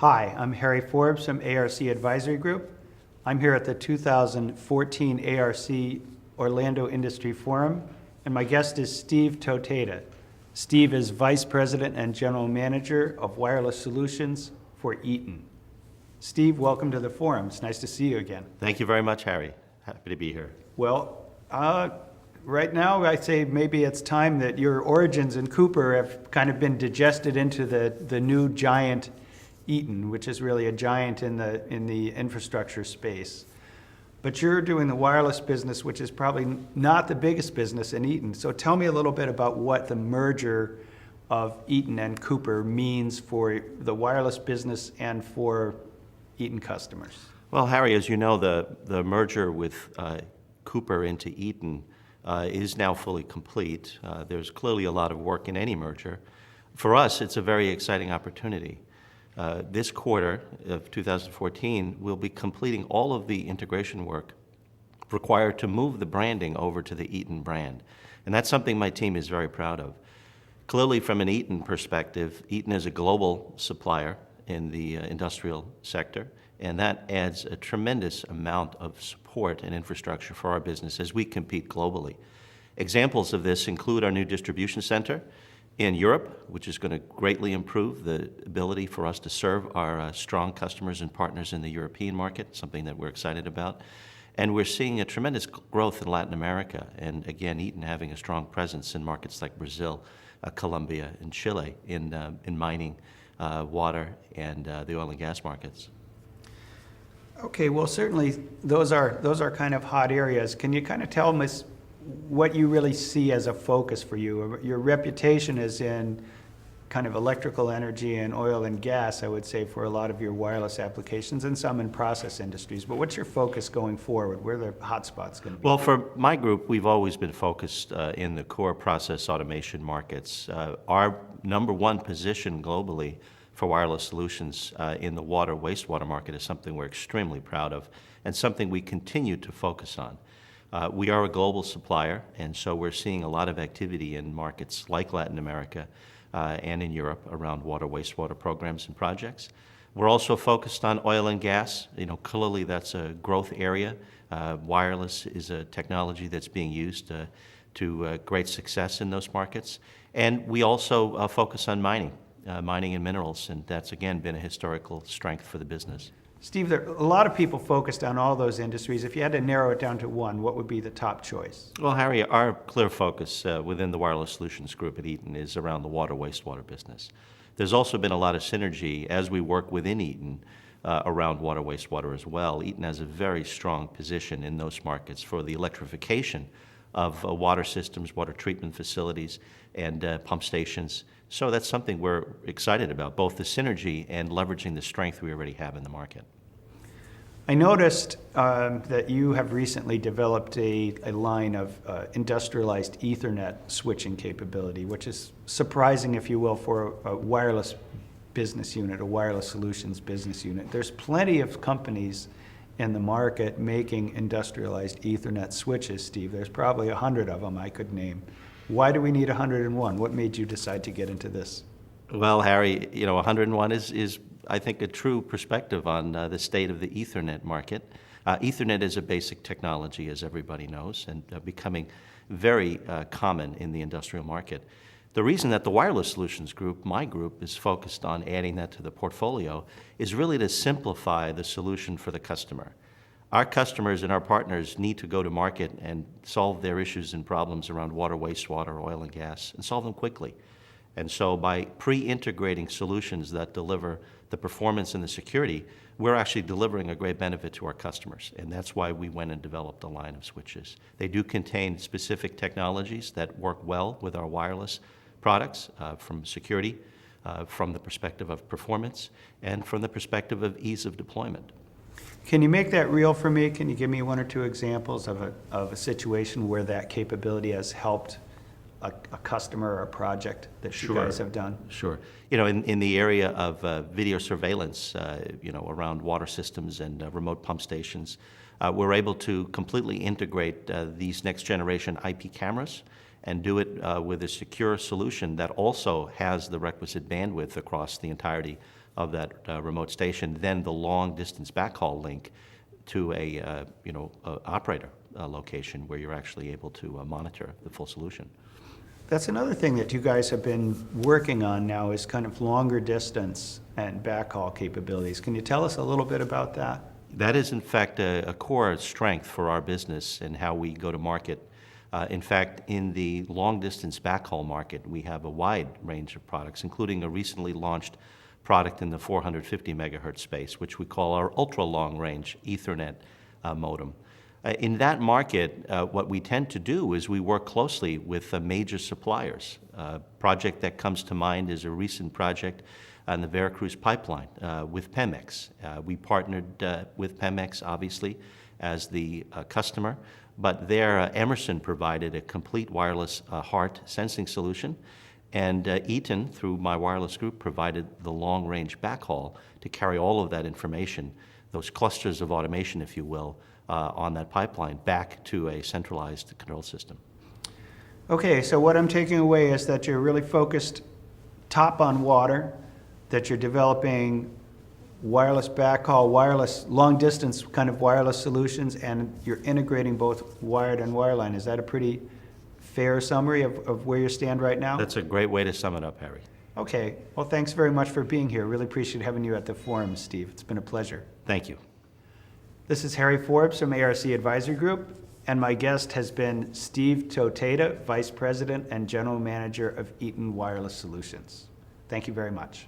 Hi, I'm Harry Forbes from ARC Advisory Group. I'm here at the 2014 ARC Orlando Industry Forum, and my guest is Steve Toteda. Steve is Vice President and General Manager of Wireless Solutions for Eaton. Steve, welcome to the forum. It's nice to see you again. Thank you very much, Harry. Happy to be here. Well, right now I say maybe it's time that your origins in Cooper have kind of been digested into the new giant Eaton, which is really a giant in the infrastructure space. But you're doing the wireless business, which is probably not the biggest business in Eaton. So tell me a little bit about what the merger of Eaton and Cooper means for the wireless business and for Eaton customers. Well, Harry, as you know, the merger with Cooper into Eaton is now fully complete. There's clearly a lot of work in any merger. For us, it's a very exciting opportunity. This quarter of 2014, we'll be completing all of the integration work required to move the branding over to the Eaton brand. And that's something my team is very proud of. Clearly, from an Eaton perspective, Eaton is a global supplier in the industrial sector, and that adds a tremendous amount of support and infrastructure for our business as we compete globally. Examples of this include our new distribution center in Europe, which is going to greatly improve the ability for us to serve our strong customers and partners in the European market, something that we're excited about. And we're seeing a tremendous growth in Latin America, and again, Eaton having a strong presence in markets like Brazil, Colombia, and Chile in mining, water, and the oil and gas markets. Okay, well, certainly those are kind of hot areas. Can you kind of tell us what you really see as a focus for you? Your reputation is in kind of electrical energy and oil and gas, I would say, for a lot of your wireless applications and some in process industries. But what's your focus going forward? Where are the hot spots going to be? Well, for my group, we've always been focused in the core process automation markets. Our number one position globally for wireless solutions in the water, wastewater market is something we're extremely proud of and something we continue to focus on. We are a global supplier, and so we're seeing a lot of activity in markets like Latin America and in Europe around water, wastewater programs and projects. We're also focused on oil and gas. Clearly that's a growth area. Wireless is a technology that's being used to great success in those markets. And we also focus on mining and minerals, and that's again been a historical strength for the business. Steve, there are a lot of people focused on all those industries. If you had to narrow it down to one, what would be the top choice? Well, Harry, our clear focus within the Wireless Solutions Group at Eaton is around the water, wastewater business. There's also been a lot of synergy as we work within Eaton around water, wastewater as well. Eaton has a very strong position in those markets for the electrification of water systems, water treatment facilities, and pump stations. So that's something we're excited about, both the synergy and leveraging the strength we already have in the market. I noticed that you have recently developed a line of industrialized Ethernet switching capability, which is surprising, if you will, for a wireless business unit, a wireless solutions business unit. There's plenty of companies in the market making industrialized Ethernet switches, Steve. There's probably 100 of them I could name. Why do we need 101? What made you decide to get into this? Well, Harry, 101 is I think, a true perspective on the state of the Ethernet market. Ethernet is a basic technology, as everybody knows, and becoming very common in the industrial market. The reason that the Wireless Solutions Group, my group, is focused on adding that to the portfolio is really to simplify the solution for the customer. Our customers and our partners need to go to market and solve their issues and problems around water, wastewater, oil and gas, and solve them quickly. And so by pre-integrating solutions that deliver the performance and the security, we're actually delivering a great benefit to our customers. And that's why we went and developed a line of switches. They do contain specific technologies that work well with our wireless products from security, from the perspective of performance, and from the perspective of ease of deployment. Can you make that real for me? Can you give me one or two examples of a situation where that capability has helped a customer or a project that you guys have done? Sure. In the area of video surveillance, around water systems and remote pump stations, we're able to completely integrate these next generation IP cameras and do it with a secure solution that also has the requisite bandwidth across the entirety of that remote station, then the long-distance backhaul link to a operator location where you're actually able to monitor the full solution. That's another thing that you guys have been working on now is kind of longer distance and backhaul capabilities. Can you tell us a little bit about that? That is, in fact, a core strength for our business and how we go to market. In fact, in the long-distance backhaul market, we have a wide range of products, including a recently launched product in the 450 megahertz space, which we call our ultra-long-range Ethernet modem. In that market, what we tend to do is we work closely with major suppliers. A project that comes to mind is a recent project on the Veracruz pipeline with Pemex. We partnered with Pemex, obviously, as the customer, but there Emerson provided a complete wireless HART sensing solution, and Eaton, through my wireless group, provided the long-range backhaul to carry all of that information, those clusters of automation, if you will, on that pipeline back to a centralized control system. Okay, so what I'm taking away is that you're really focused top on water, that you're developing wireless backhaul, wireless long-distance kind of wireless solutions, and you're integrating both wired and wireline. Is that a pretty fair summary of where you stand right now? That's a great way to sum it up, Harry. Okay, well, thanks very much for being here. Really appreciate having you at the forum, Steve. It's been a pleasure. Thank you. This is Harry Forbes from ARC Advisory Group, and my guest has been Steve Toteda, Vice President and General Manager of Eaton Wireless Solutions. Thank you very much.